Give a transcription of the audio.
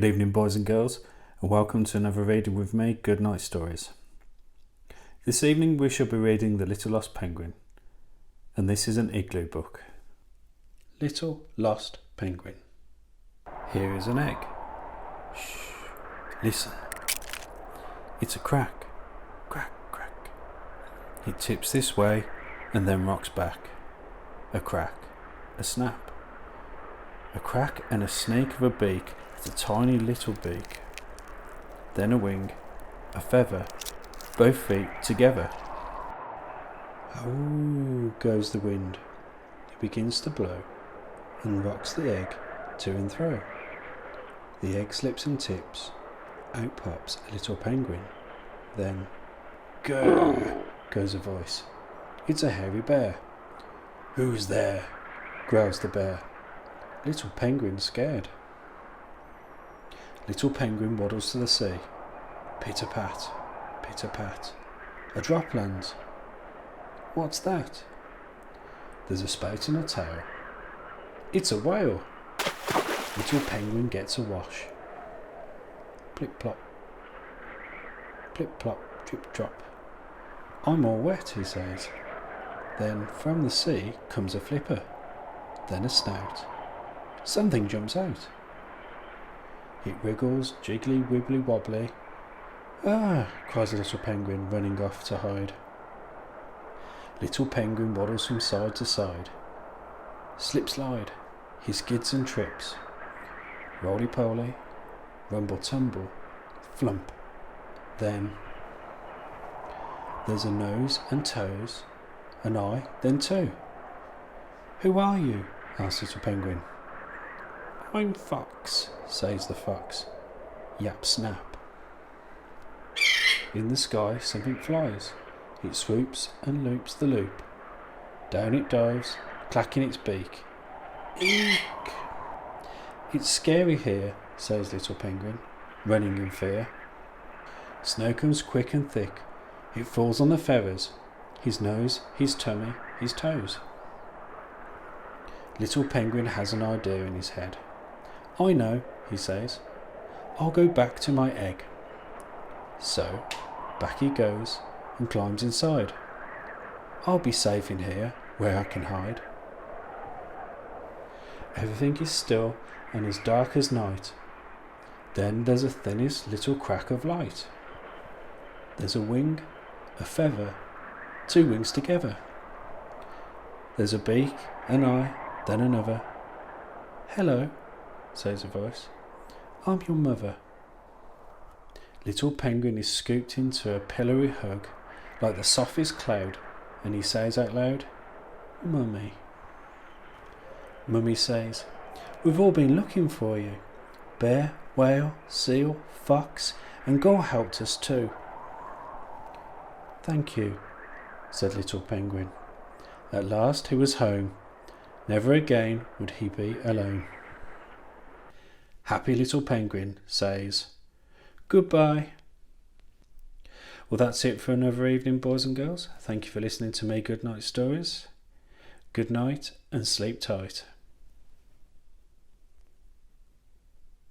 evening, boys and girls, and welcome to another reading with me, Goodnight Stories. This evening we shall be reading The Little Lost Penguin, and this is an Igloo book. Little Lost Penguin. Here is an egg. Shh, listen. It's a crack, crack, crack. It tips this way and then rocks back. A crack, a snap. A crack and a snake of a beak, a tiny little beak. Then a wing, a feather, both feet together. Oh, goes the wind. It begins to blow and rocks the egg to and fro. The egg slips and tips. Out pops a little penguin. Then, "Grrr," goes a voice. It's a hairy bear. "Who's there?" growls the bear. Little penguin scared. Little penguin waddles to the sea. Pitter-pat, pitter-pat. A drop lands. What's that? There's a spout and a tail. It's a whale. Little penguin gets a wash. Plip-plop, plip-plop, drip-drop. I'm all wet, he says. Then from the sea comes a flipper. Then a snout. Something jumps out. It wriggles, jiggly, wibbly, wobbly. "Ah!" cries the little penguin, running off to hide. Little penguin waddles from side to side. Slip slide, he skids and trips. Roly poly, rumble tumble, flump. Then there's a nose and toes, an eye, then two. "Who are you?" asks little penguin. "I'm Fox," says the fox. Yap snap. In the sky something flies. It swoops and loops the loop. Down it dives, clacking its beak. Eek! "It's scary here," says little penguin, running in fear. Snow comes quick and thick. It falls on the feathers, his nose, his tummy, his toes. Little penguin has an idea in his head. "I know," he says. "I'll go back to my egg." So, back he goes and climbs inside. "I'll be safe in here, where I can hide." Everything is still and as dark as night. Then there's a thinnest little crack of light. There's a wing, a feather, two wings together. There's a beak, an eye, then another. "Hello," says a voice. "I'm your mother." Little penguin is scooped into a pillowy hug, like the softest cloud, and he says out loud, "Mummy." Mummy says, "We've all been looking for you. Bear, whale, seal, fox, and gull helped us too." "Thank you," said little penguin. At last he was home. Never again would he be alone. Happy little penguin says, "Goodbye." Well, that's it for another evening, boys and girls. Thank you for listening to me, Goodnight Stories. Good night and sleep tight.